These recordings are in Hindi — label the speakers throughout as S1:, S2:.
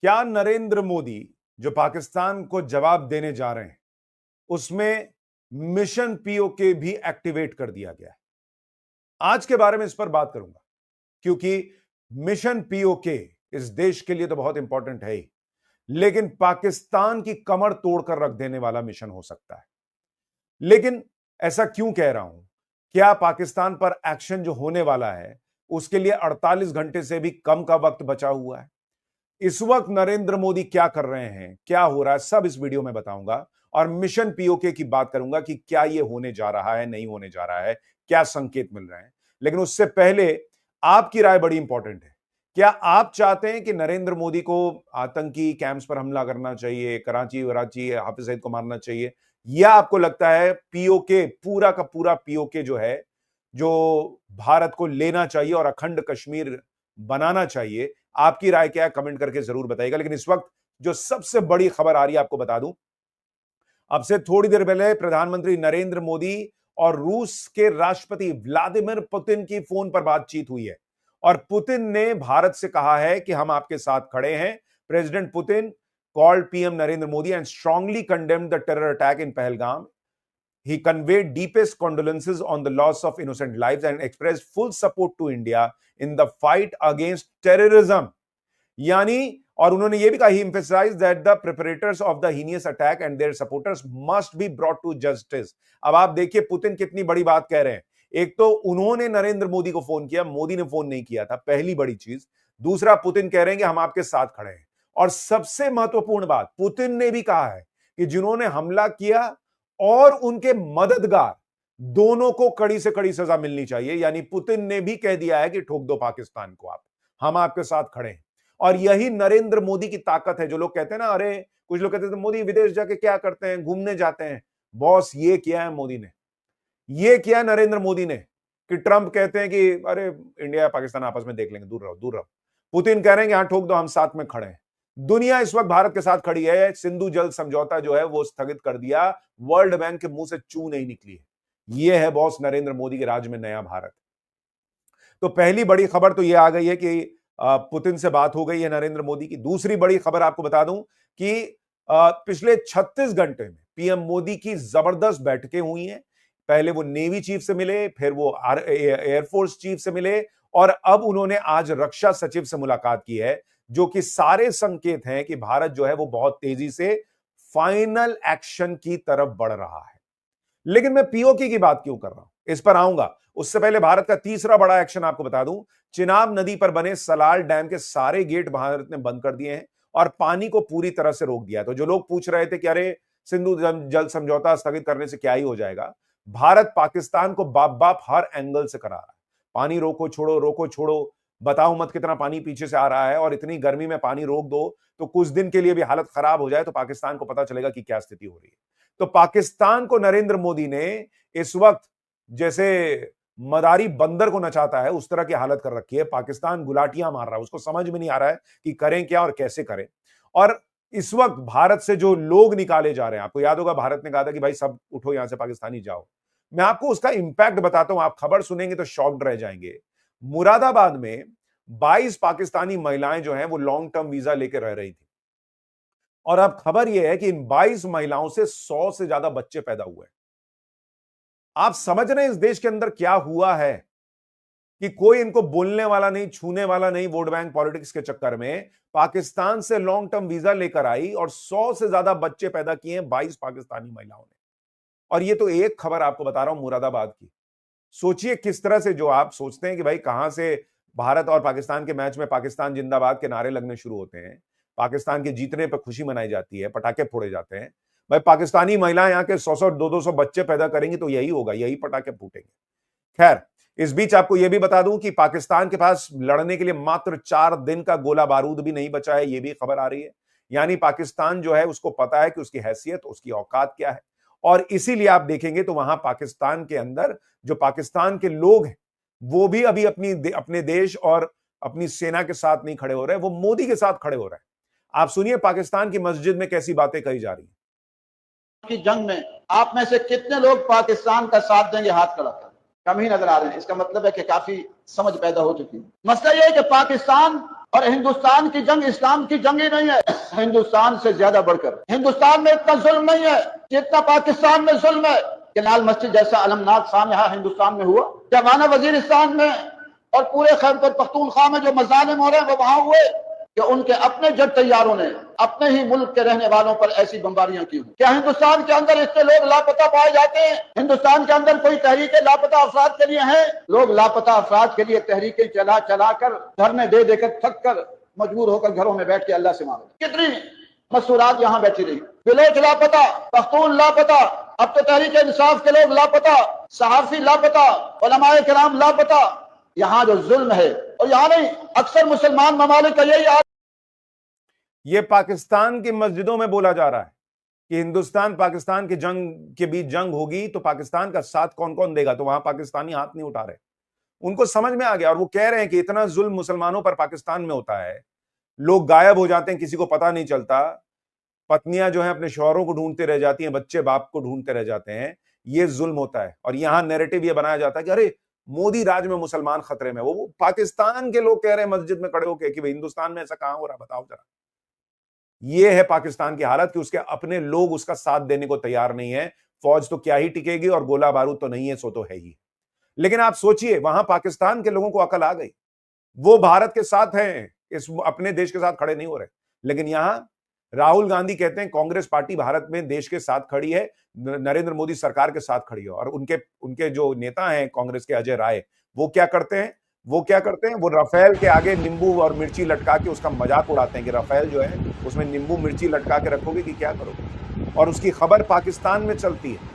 S1: क्या नरेंद्र मोदी जो पाकिस्तान को जवाब देने जा रहे हैं उसमें मिशन पीओके भी एक्टिवेट कर दिया गया है? आज के बारे में इस पर बात करूंगा क्योंकि मिशन पीओके इस देश के लिए तो बहुत इंपॉर्टेंट है ही, लेकिन पाकिस्तान की कमर तोड़कर रख देने वाला मिशन हो सकता है। लेकिन ऐसा क्यों कह रहा हूं? क्या पाकिस्तान पर एक्शन जो होने वाला है उसके लिए 48 घंटे से भी कम का वक्त बचा हुआ है? इस वक्त नरेंद्र मोदी क्या कर रहे हैं, क्या हो रहा है, सब इस वीडियो में बताऊंगा और मिशन पीओके की बात करूंगा कि क्या यह होने जा रहा है, नहीं होने जा रहा है, क्या संकेत मिल रहे हैं। लेकिन उससे पहले आपकी राय बड़ी इंपॉर्टेंट है। क्या आप चाहते हैं कि नरेंद्र मोदी को आतंकी कैंप्स पर हमला करना चाहिए, कराची वराची हाफिज सईद को मारना चाहिए, या आपको लगता है पीओके पूरा का पूरा पीओके जो है जो भारत को लेना चाहिए और अखंड कश्मीर बनाना चाहिए? आपकी राय क्या है कमेंट करके जरूर बताइएगा। लेकिन इस वक्त जो सबसे बड़ी खबर आ रही है आपको बता दूं, अब से थोड़ी देर पहले प्रधानमंत्री नरेंद्र मोदी और रूस के राष्ट्रपति व्लादिमीर पुतिन की फोन पर बातचीत हुई है और पुतिन ने भारत से कहा है कि हम आपके साथ खड़े हैं। President Putin called PM Narendra Modi and strongly condemned the terror attack in Pahalgam. He conveyed deepest condolences on the loss of innocent lives and expressed full support to India in the fight against terrorism. यानी और उन्होंने यह भी कहा, he emphasized that the preparators of the heinous attack and their supporters must be brought to justice. अब आप देखिए पुतिन कितनी बड़ी बात कह रहे हैं। एक तो उन्होंने नरेंद्र मोदी को फोन किया, मोदी ने फोन नहीं किया था, पहली बड़ी चीज। दूसरा, पुतिन कह रहे हैं कि हम आपके साथ खड़े हैं। और सबसे महत्वपूर्ण बात, पुतिन ने भी कहा है कि जिन्होंने हमला किया और उनके मददगार दोनों को कड़ी से कड़ी सजा मिलनी चाहिए। यानी पुतिन ने भी कह दिया है कि ठोक दो पाकिस्तान को, आप, हम आपके साथ खड़े हैं। और यही नरेंद्र मोदी की ताकत है। जो लोग कहते हैं ना, अरे कुछ लोग कहते हैं मोदी विदेश जाके क्या करते हैं, घूमने जाते हैं। बॉस, ये किया है मोदी ने, ये किया है नरेंद्र मोदी ने। कि ट्रंप कहते हैं कि अरे इंडिया पाकिस्तान आपस में देख लेंगे, दूर रहो दूर रहो। पुतिन कह रहे हैं कि हाँ ठोक दो, हम साथ में खड़े हैं। दुनिया इस वक्त भारत के साथ खड़ी है। सिंधु जल समझौता जो है वो स्थगित कर दिया, वर्ल्ड बैंक के मुंह से चू नहीं निकली है। ये है बॉस नरेंद्र मोदी के राज में नया भारत। तो पहली बड़ी खबर तो ये आ गई है कि पुतिन से बात हो गई है नरेंद्र मोदी की। दूसरी बड़ी खबर आपको बता दूं कि पिछले 36 घंटे में पीएम मोदी की जबरदस्त बैठकें हुई हैं। पहले वो नेवी चीफ से मिले, फिर वो एयरफोर्स चीफ से मिले और अब उन्होंने आज रक्षा सचिव से मुलाकात की है, जो कि सारे संकेत हैं कि भारत जो है वो बहुत तेजी से फाइनल एक्शन की तरफ बढ़ रहा है। लेकिन मैं पीओके की बात क्यों कर रहा हूं, इस पर आऊंगा। उससे पहले भारत का तीसरा बड़ा एक्शन आपको बता दूं, चिनाब नदी पर बने सलाल डैम के सारे गेट भारत ने बंद कर दिए हैं और पानी को पूरी तरह से रोक दिया है। तो जो लोग पूछ रहे थे कि अरे सिंधु जल समझौता स्थगित करने से क्या ही हो जाएगा, भारत पाकिस्तान को बाप बाप हर एंगल से करा रहा है। पानी रोको छोड़ो, बताओ मत कितना पानी पीछे से आ रहा है, और इतनी गर्मी में पानी रोक दो तो कुछ दिन के लिए भी हालत खराब हो जाए तो पाकिस्तान को पता चलेगा कि क्या स्थिति हो रही है। तो पाकिस्तान को नरेंद्र मोदी ने इस वक्त जैसे मदारी बंदर को नचाता है उस तरह की हालत कर रखी है। पाकिस्तान गुलाटियां मार रहा है, उसको समझ में नहीं आ रहा है कि करें क्या और कैसे करें। और इस वक्त भारत से जो लोग निकाले जा रहे हैं, आपको याद होगा भारत ने कहा था कि भाई सब उठो यहां से, पाकिस्तानी जाओ। मैं आपको उसका इंपैक्ट बताता हूं, आप खबर सुनेंगे तो शॉक्ड रह जाएंगे। मुरादाबाद में 22 पाकिस्तानी महिलाएं जो हैं वो लॉन्ग टर्म वीजा लेकर रह रही थी, और अब खबर यह है कि इन 22 महिलाओं से 100 से ज्यादा बच्चे पैदा हुए। आप समझ रहे हैं इस देश के अंदर क्या हुआ है कि कोई इनको बोलने वाला नहीं, छूने वाला नहीं। वोट बैंक पॉलिटिक्स के चक्कर में पाकिस्तान से लॉन्ग टर्म वीजा लेकर आई और 100 से ज्यादा बच्चे पैदा किए हैं 22 पाकिस्तानी महिलाओं ने। और ये तो एक खबर आपको बता रहा हूं मुरादाबाद की। सोचिए किस तरह से, जो आप सोचते हैं कि भाई कहां से भारत और पाकिस्तान के मैच में पाकिस्तान जिंदाबाद के नारे लगने शुरू होते हैं, पाकिस्तान के जीतने पर खुशी मनाई जाती है, पटाखे फोड़े जाते हैं। भाई पाकिस्तानी महिलाएं यहाँ के 100-100 200-200 बच्चे पैदा करेंगी तो यही होगा, यही पटाखे फूटेंगे। खैर, इस बीच आपको यह भी बता दूं कि पाकिस्तान के पास लड़ने के लिए मात्र 4 दिन का गोला बारूद भी नहीं बचा है, यह भी खबर आ रही है। यानी पाकिस्तान जो है उसको पता है कि उसकी हैसियत, उसकी औकात क्या है, और इसीलिए आप देखेंगे तो वहां पाकिस्तान के अंदर जो पाकिस्तान के लोग हैं वो भी अभी अपने देश और अपनी सेना के साथ नहीं खड़े हो रहे, वो मोदी के साथ खड़े हो रहे हैं। आप सुनिए पाकिस्तान की मस्जिद में कैसी बातें कही जा रही हैं।
S2: की जंग में आप में से कितने लोग पाकिस्तान का साथ देंगे? हाथ खड़ा करें। कम ही नजर आ रहे हैं। इसका मतलब है कि काफी समझ पैदा हो चुकी है। मसला यह है कि पाकिस्तान और हिंदुस्तान की जंग इस्लाम की जंग ही नहीं है, हिंदुस्तान से ज्यादा बढ़कर। हिंदुस्तान में इतना जुल्म नहीं है जितना पाकिस्तान में जुल्म है। कि लाल मस्जिद जैसा अलमनाक सानहा हिंदुस्तान में हुआ, क्या माना वजीरिस्तान में और पूरे खैबर पख्तूनख्वा में जो मजालिम हो रहे हैं वो वहां हुए? कि उनके अपने जेट तैयारों ने अपने ही मुल्क के रहने वालों पर ऐसी बमबारियां की। क्या हिंदुस्तान के अंदर इतने लोग लापता पाए जाते हैं? हिंदुस्तान के अंदर कोई तहरीकें लापता अफराद के लिए हैं? लोग लापता अफराद के लिए तहरीकें चला चला कर, धरने दे देकर, थक कर मजबूर होकर घरों में बैठ के अल्लाह से मांगे। कितनी मसूरात यहाँ बैठी रही। बिलोच लापता, पख्तून लापता, अब तो तहरीक इंसाफ के लोग लापता, सहाफी लापता, उलमाए किराम लापता। यहाँ जो जुल्म है, और यहाँ नहीं, अक्सर मुसलमान ममालिक का यही हाल।
S1: ये पाकिस्तान की मस्जिदों में बोला जा रहा है कि हिंदुस्तान पाकिस्तान के जंग के बीच जंग होगी तो पाकिस्तान का साथ कौन कौन देगा, तो वहां पाकिस्तानी हाथ नहीं उठा रहे। उनको समझ में आ गया और वो कह रहे हैं कि इतना जुल्म मुसलमानों पर पाकिस्तान में होता है, लोग गायब हो जाते हैं, किसी को पता नहीं चलता, पत्नियां जो है अपने शौहरों को ढूंढते रह जाती हैं, बच्चे बाप को ढूंढते रह जाते हैं, ये जुल्म होता है। और यहां नैरेटिव ये बनाया जाता है कि अरे मोदी राज में मुसलमान खतरे में। वो पाकिस्तान के लोग कह रहे हैं मस्जिद में खड़े होकर कि भाई हिंदुस्तान में ऐसा कहां हो रहा, बताओ जरा। ये है पाकिस्तान की हालत कि उसके अपने लोग उसका साथ देने को तैयार नहीं है। फौज तो क्या ही टिकेगी और गोला बारूद तो नहीं है, सो तो है ही। लेकिन आप सोचिए, वहां पाकिस्तान के लोगों को अकल आ गई, वो भारत के साथ हैं, इस अपने देश के साथ खड़े नहीं हो रहे। लेकिन यहां राहुल गांधी कहते हैं कांग्रेस पार्टी भारत में देश के साथ खड़ी है, नरेंद्र मोदी सरकार के साथ खड़ी है। और उनके जो नेता हैं कांग्रेस के, अजय राय, वो क्या करते हैं? वो राफेल के आगे नींबू और मिर्ची लटका के उसका मजाक उड़ाते हैं कि राफेल जो है उसमें नींबू मिर्ची लटका के रखोगे कि क्या करोगे। और उसकी खबर पाकिस्तान में चलती है,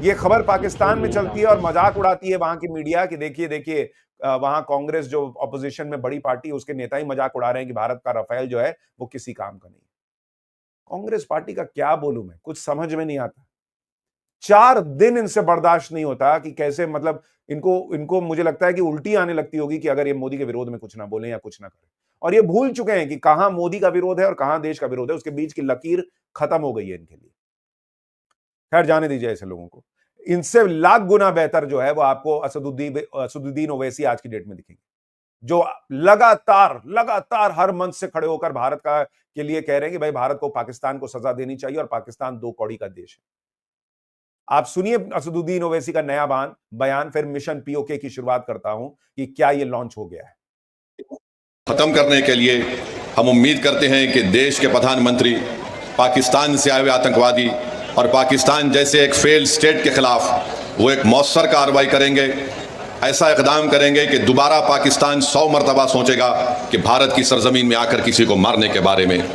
S1: ये खबर पाकिस्तान में चलती है और मजाक उड़ाती है वहां की मीडिया कि देखिए वहां कांग्रेस जो ऑपोजिशन में बड़ी पार्टी है उसके नेता ही मजाक उड़ा रहे हैं कि भारत का राफेल जो है वो किसी काम का नहीं। कांग्रेस पार्टी का क्या बोलूं मैं, कुछ समझ में नहीं आता। 4 दिन इनसे बर्दाश्त नहीं होता कि कैसे, मतलब इनको मुझे लगता है कि उल्टी आने लगती होगी कि अगर ये मोदी के विरोध में कुछ ना बोले या कुछ ना करें। और ये भूल चुके हैं कि कहां मोदी का विरोध है और कहां देश का विरोध है, उसके बीच की लकीर खत्म हो गई है इनके लिए। खैर जाने दीजिए ऐसे लोगों को। इनसे लाख गुना बेहतर जो है वो आपको असदुद्दीन ओवैसी आज की डेट में दिखेंगे, जो लगातार हर मंच से खड़े होकर भारत का के लिए कह रहे हैं कि भाई भारत को पाकिस्तान को सजा देनी चाहिए और पाकिस्तान 2 कौड़ी का देश है। आप सुनिए असदुद्दीन ओवैसी का नया बयान, फिर मिशन पीओके की शुरुआत करता हूं कि क्या ये लॉन्च हो गया है।
S3: खत्म करने के लिए हम उम्मीद करते हैं कि देश के प्रधानमंत्री पाकिस्तान से आए हुए आतंकवादी और पाकिस्तान जैसे एक फेल्ड स्टेट के खिलाफ वो एक मौसर कार्रवाई करेंगे, ऐसा इकदाम करेंगे कि दोबारा पाकिस्तान 100 मरतबा सोचेगा कि भारत की सरजमीन में आकर किसी को मारने के बारे में।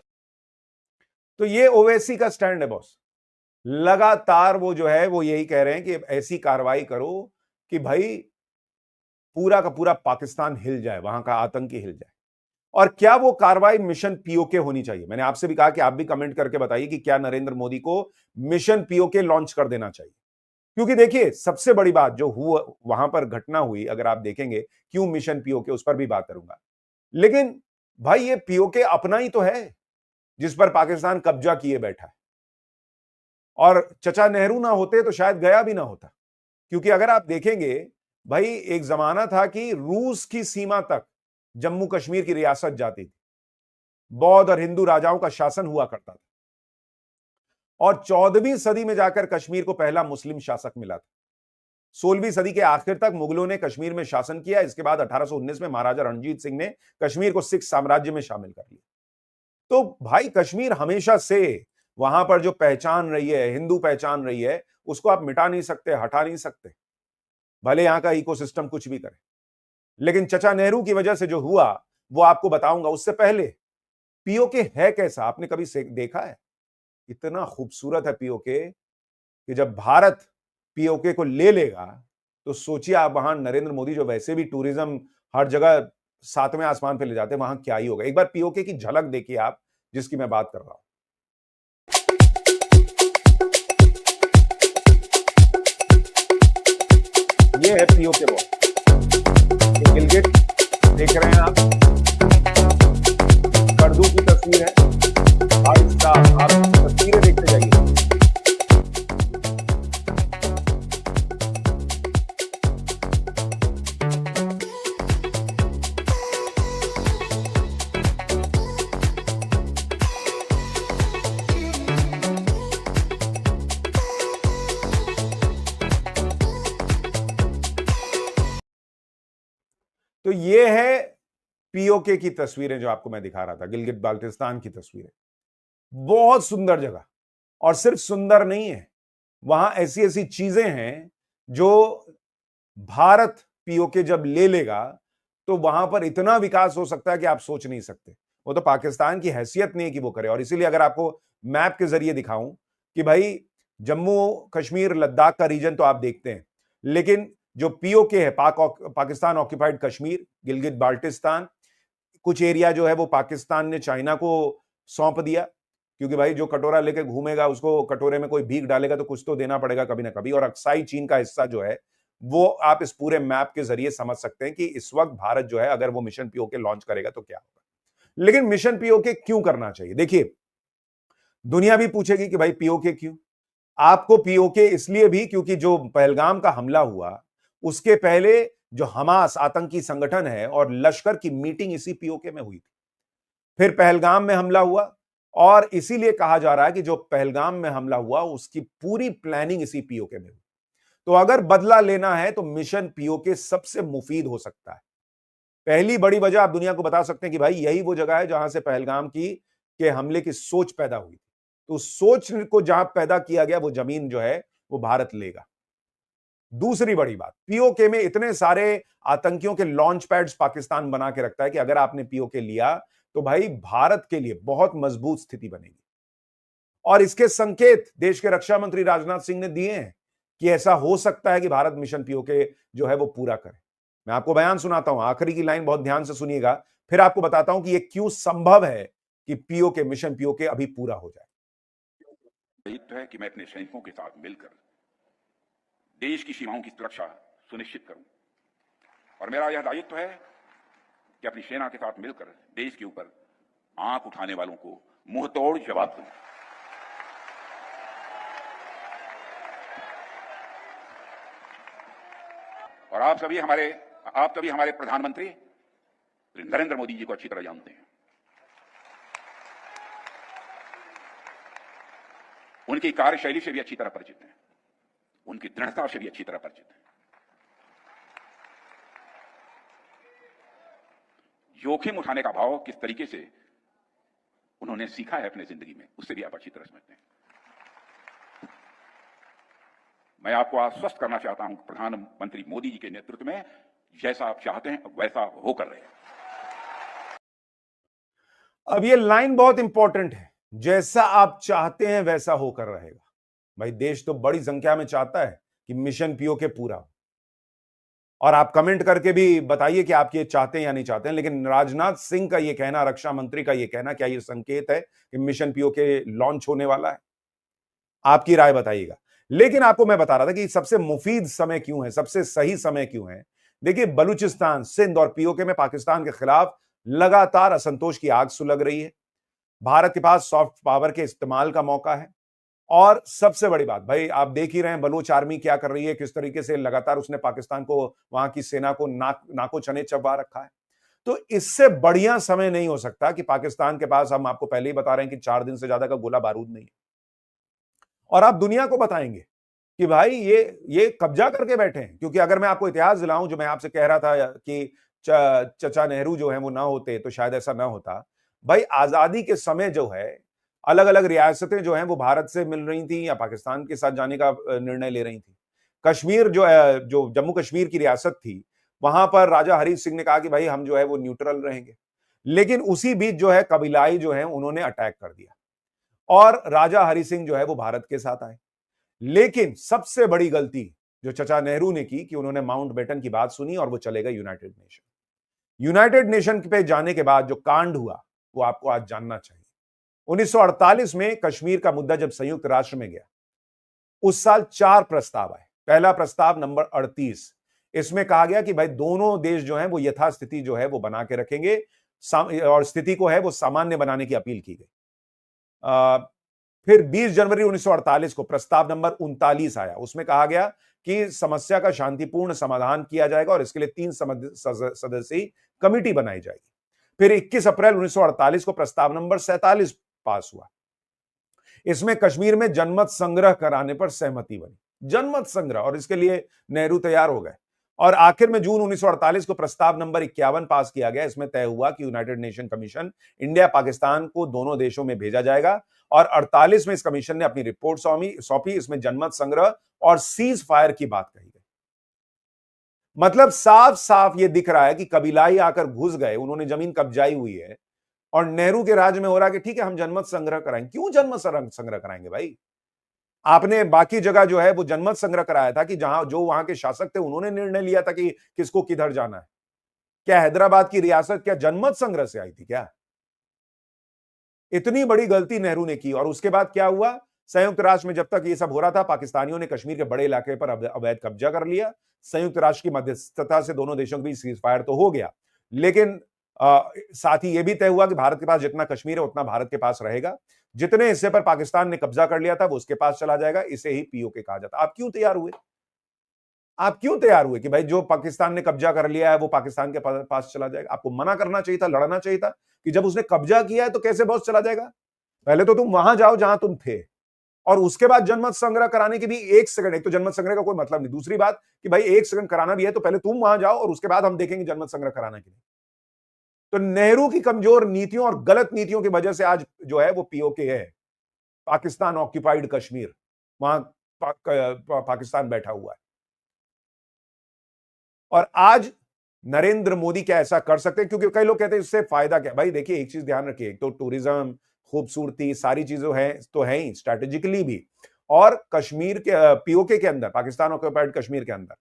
S1: तो ये ओवैसी का स्टैंड है बॉस। लगातार वो जो है वो यही कह रहे हैं कि ऐसी कार्रवाई करो कि भाई पूरा का पूरा पाकिस्तान हिल जाए, वहां का आतंकी हिल जाए। और क्या वो कार्रवाई मिशन पीओके होनी चाहिए? मैंने आपसे भी कहा कि आप भी कमेंट करके बताइए कि क्या नरेंद्र मोदी को मिशन पीओके लॉन्च कर देना चाहिए। क्योंकि देखिए सबसे बड़ी बात जो हुआ वहां पर घटना हुई, अगर आप देखेंगे क्यों मिशन पीओके, उस पर भी बात करूंगा। लेकिन भाई ये पीओके अपना ही तो है जिस पर पाकिस्तान कब्जा किए बैठा है। और चचा नेहरू ना होते तो शायद गया भी ना होता। क्योंकि अगर आप देखेंगे भाई, एक जमाना था कि रूस की सीमा तक जम्मू कश्मीर की रियासत जाती थी, बौद्ध और हिंदू राजाओं का शासन हुआ करता था। और 14वीं सदी में जाकर कश्मीर को पहला मुस्लिम शासक मिला था। 16वीं सदी के आखिर तक मुगलों ने कश्मीर में शासन किया। इसके बाद 1819 में महाराजा रणजीत सिंह ने कश्मीर को सिख साम्राज्य में शामिल कर लिया। तो भाई कश्मीर हमेशा से वहां पर जो पहचान रही है, हिंदू पहचान रही है, उसको आप मिटा नहीं सकते, हटा नहीं सकते, भले यहां का इकोसिस्टम कुछ भी करे। लेकिन चचा नेहरू की वजह से जो हुआ वो आपको बताऊंगा। उससे पहले पीओके है कैसा, आपने कभी देखा है? इतना खूबसूरत है पीओके कि जब भारत पीओके को ले लेगा तो सोचिए आप, वहां नरेंद्र मोदी जो वैसे भी टूरिज्म हर जगह 7वें आसमान पे ले जाते हैं, वहां क्या ही होगा। एक बार पीओके की झलक देखिए आप, जिसकी मैं बात कर रहा हूं। ये है पीओके बॉक्स, गिलगिट देख रहे हैं आप, करदू की तस्वीर है। आप तस्वीरें देखते जाइए। तो ये है पीओके की तस्वीरें जो आपको मैं दिखा रहा था, गिलगित बाल्टिस्तान की तस्वीरें। बहुत सुंदर जगह, और सिर्फ सुंदर नहीं है, वहां ऐसी ऐसी चीजें हैं जो भारत पीओके जब ले लेगा तो वहां पर इतना विकास हो सकता है कि आप सोच नहीं सकते। वो तो पाकिस्तान की हैसियत नहीं है कि वो करे। और इसीलिए अगर आपको मैप के जरिए दिखाऊं कि भाई जम्मू कश्मीर लद्दाख का रीजन तो आप देखते हैं, लेकिन जो पीओके है, पाकिस्तान ऑक्यूपाइड कश्मीर, गिलगित बाल्टिस्तान, कुछ एरिया जो है वो पाकिस्तान ने चाइना को सौंप दिया, क्योंकि भाई जो कटोरा लेके घूमेगा उसको कटोरे में कोई भीख डालेगा तो कुछ तो देना पड़ेगा कभी ना कभी। और अक्साई चीन का हिस्सा जो है वो आप इस पूरे मैप के जरिए समझ सकते हैं कि इस वक्त भारत जो है अगर वो मिशन पीओके लॉन्च करेगा तो क्या होगा। लेकिन मिशन पीओके क्यों करना चाहिए? देखिए, दुनिया भी पूछेगी कि भाई पीओके क्यों? आपको पीओके इसलिए भी क्योंकि जो पहलगाम का हमला हुआ उसके पहले जो हमास आतंकी संगठन है और लश्कर की मीटिंग इसी पीओके में हुई थी। फिर पहलगाम में हमला हुआ, और इसीलिए कहा जा रहा है कि जो पहलगाम में हमला हुआ उसकी पूरी प्लानिंग इसी पीओके में हुई। तो अगर बदला लेना है तो मिशन पीओके सबसे मुफीद हो सकता है। पहली बड़ी वजह आप दुनिया को बता सकते हैं कि भाई यही वो जगह है जहां से पहलगाम के हमले की सोच पैदा हुई। तो उस सोच को जहां पैदा किया गया वो जमीन जो है वो भारत लेगा। दूसरी बड़ी बात, पीओके में इतने सारे आतंकियों के लॉन्च पैड्स पाकिस्तान बना के रखता है कि अगर आपने पीओके लिया तो भाई भारत के लिए बहुत मजबूत स्थिति बनेगी। और इसके संकेत देश के रक्षा मंत्री राजनाथ सिंह ने दिए हैं कि ऐसा हो सकता है कि भारत मिशन पीओके जो है वो पूरा करे। मैं आपको बयान सुनाता हूं, आखिरी की लाइन बहुत ध्यान से सुनिएगा, फिर आपको बताता हूं कि यह क्यों संभव है कि पीओके, मिशन पीओके अभी पूरा हो जाए।
S4: दायित्व है कि मैं अपने सैनिकों के साथ मिलकर देश की सीमाओं की सुरक्षा सुनिश्चित करूं, और मेरा यह दायित्व है कि अपनी सेना के साथ मिलकर देश के ऊपर आंख उठाने वालों को मुंहतोड़ जवाब दूं। और आप सभी हमारे प्रधानमंत्री नरेंद्र मोदी जी को अच्छी तरह जानते हैं। उनकी कार्यशैली से भी अच्छी तरह परिचित हैं, उनकी दृढ़ता से भी अच्छी तरह परिचित हैं, जोखिम उठाने का भाव किस तरीके से उन्होंने सीखा है अपने जिंदगी में, उससे भी आप अच्छी तरह समझते हैं। मैं आपको आश्वस्त करना चाहता हूं, प्रधानमंत्री मोदी जी के नेतृत्व में जैसा आप चाहते हैं वैसा होकर रहेगा।
S1: अब ये लाइन बहुत इंपॉर्टेंट है, जैसा आप चाहते हैं वैसा होकर रहेगा। भाई देश तो बड़ी संख्या में चाहता है कि मिशन पीओके पूरा हो, और आप कमेंट करके भी बताइए कि आप ये चाहते हैं या नहीं चाहते हैं। लेकिन राजनाथ सिंह का ये कहना, रक्षा मंत्री का ये कहना, क्या ये संकेत है कि मिशन पीओके लॉन्च होने वाला है? आपकी राय बताइएगा। लेकिन आपको मैं बता रहा था कि सबसे मुफीद समय क्यों है, सबसे सही समय क्यों है। देखिए, बलूचिस्तान, सिंध और पीओके में पाकिस्तान के खिलाफ लगातार असंतोष की आग सुलग रही है। भारत के पास सॉफ्ट पावर के इस्तेमाल का मौका है, और सबसे बड़ी बात, भाई आप देख ही रहे हैं बलूच आर्मी क्या कर रही है, किस तरीके से लगातार उसने पाकिस्तान को, वहां की सेना को नाको चने चबा रखा है। तो इससे बढ़िया समय नहीं हो सकता कि पाकिस्तान के पास, हम आपको पहले ही बता रहे हैं कि 4 दिन से ज्यादा का गोला बारूद नहीं है, और आप दुनिया को बताएंगे कि भाई ये कब्जा करके बैठे हैं। क्योंकि अगर मैं आपको इतिहास दिलाऊं, जो मैं आपसे कह रहा था कि चचा नेहरू जो है वो ना होते तो शायद ऐसा ना होता। भाई आजादी के समय जो है अलग अलग रियासतें जो हैं वो भारत से मिल रही थी या पाकिस्तान के साथ जाने का निर्णय ले रही थी। कश्मीर जो जम्मू कश्मीर की रियासत थी, वहां पर राजा हरी सिंह ने कहा कि भाई हम जो है वो न्यूट्रल रहेंगे। लेकिन उसी बीच जो है कबीलाई जो है उन्होंने अटैक कर दिया, और राजा हरी सिंह जो है वो भारत के साथ आए। लेकिन सबसे बड़ी गलती जो चचा नेहरू ने की कि उन्होंने माउंटबेटन की बात सुनी और वो चले गए यूनाइटेड नेशन। यूनाइटेड नेशन पे जाने के बाद जो कांड हुआ वो आपको आज जानना चाहिए। 1948 में कश्मीर का मुद्दा जब संयुक्त राष्ट्र में गया, उस साल 4 प्रस्ताव आए। पहला प्रस्ताव नंबर 38, इसमें कहा गया कि भाई दोनों देश जो हैं वो यथास्थिति जो है वो बना के रखेंगे, और स्थिति को है वो सामान्य बनाने की अपील की गई। फिर 20 जनवरी 1948 को प्रस्ताव नंबर 39 आया। उसमें कहा गया कि समस्या का शांतिपूर्ण समाधान किया जाएगा और इसके लिए 3 सदस्यीय कमेटी बनाई जाएगी। फिर 21 अप्रैल 1948 को प्रस्ताव नंबर 47 पास हुआ। इसमें कश्मीर में जनमत संग्रह कराने पर सहमति बनी। जनमत संग्रह, और इसके लिए नेहरू तैयार हो गए। और आखिर में जून 1948 को प्रस्ताव नंबर 51 पास किया गया। इसमें तय हुआ कि United nation commission India Pakistan को दोनों देशों में भेजा जाएगा और 48 में इस कमीशन ने अपनी रिपोर्ट सौंपी। इसमें जनमत संग्रह और सीज फायर की बात कही गई। मतलब साफ साफ यह दिख रहा है कि कबीलाई आकर घुस गए, उन्होंने जमीन कब्जाई हुई है और नेहरू के राज में हो रहा है कि ठीक है हम जनमत संग्रह कराएंगे। क्यों जनमत संग्रह कराएंगे भाई? आपने बाकी जगह जो है वो जनमत संग्रह कराया था कि जहां जो वहां के शासक थे उन्होंने निर्णय लिया था कि किसको किधर जाना है। क्या हैदराबाद की रियासत क्या जनमत संग्रह से आई थी क्या? इतनी बड़ी गलती नेहरू ने की। और उसके बाद क्या हुआ? संयुक्त राष्ट्र में जब तक ये सब हो रहा था, पाकिस्तानियों ने कश्मीर के बड़े इलाके पर अवैध कब्जा कर लिया। संयुक्त राष्ट्र की मध्यस्थता से दोनों देशों के बीच सीज फायर तो हो गया, लेकिन साथ ही यह भी तय हुआ कि भारत के पास जितना कश्मीर है उतना भारत के पास रहेगा। जितने हिस्से पर पाकिस्तान ने कब्जा कर लिया था वो उसके पास चला जाएगा। इसे ही पीओके कहा जाता। आप क्यों तैयार हुए? आप क्यों तैयार हुए कि भाई जो पाकिस्तान ने कब्जा कर लिया है वो पाकिस्तान के पास चला जाएगा? आपको मना करना चाहिए था, लड़ना चाहिए था कि जब उसने कब्जा किया है तो कैसे बॉस चला जाएगा? पहले तो तुम वहां जाओ जहां तुम थे, और उसके बाद जनमत संग्रह कराने की भी एक सेकंड, एक तो जनमत संग्रह का कोई मतलब नहीं, दूसरी बात कि भाई एक सेकंड कराना भी है तो पहले तुम वहां जाओ और उसके बाद हम देखेंगे जनमत संग्रह कराना के लिए। तो नेहरू की कमजोर नीतियों और गलत नीतियों की वजह से आज जो है वो पीओके है, पाकिस्तान ऑक्यूपाइड कश्मीर, वहां पाकिस्तान बैठा हुआ है। और आज नरेंद्र मोदी क्या ऐसा कर सकते हैं? क्योंकि कई लोग कहते हैं इससे फायदा क्या? भाई देखिए एक चीज ध्यान रखिए, एक तो टूरिज्म, खूबसूरती, सारी चीजें हैं तो है ही स्ट्रैटेजिकली भी, और कश्मीर के पीओके के अंदर, पाकिस्तान ऑक्यूपाइड कश्मीर के अंदर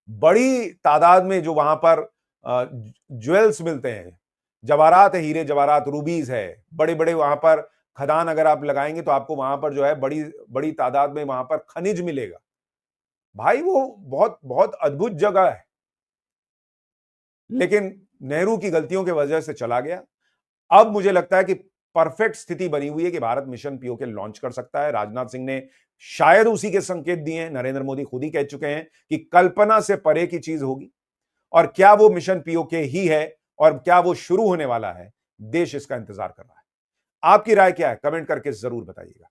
S1: बड़ी तादाद में जो वहां पर ज्वेल्स मिलते हैं, जवाहरात है, हीरे जवाहरात, रूबीज है, बड़े बड़े वहां पर खदान अगर आप लगाएंगे तो आपको वहां पर जो है बड़ी बड़ी तादाद में वहां पर खनिज मिलेगा। भाई वो बहुत बहुत अद्भुत जगह है, लेकिन नेहरू की गलतियों की वजह से चला गया। अब मुझे लगता है कि परफेक्ट स्थिति बनी हुई है कि भारत मिशन पीओके लॉन्च कर सकता है। राजनाथ सिंह ने शायद उसी के संकेत दिए हैं, नरेंद्र मोदी खुद ही कह चुके हैं कि कल्पना से परे की चीज होगी। और क्या वो मिशन पीओके ही है और क्या वो शुरू होने वाला है, देश इसका इंतजार कर रहा है। आपकी राय क्या है? कमेंट करके जरूर बताइएगा।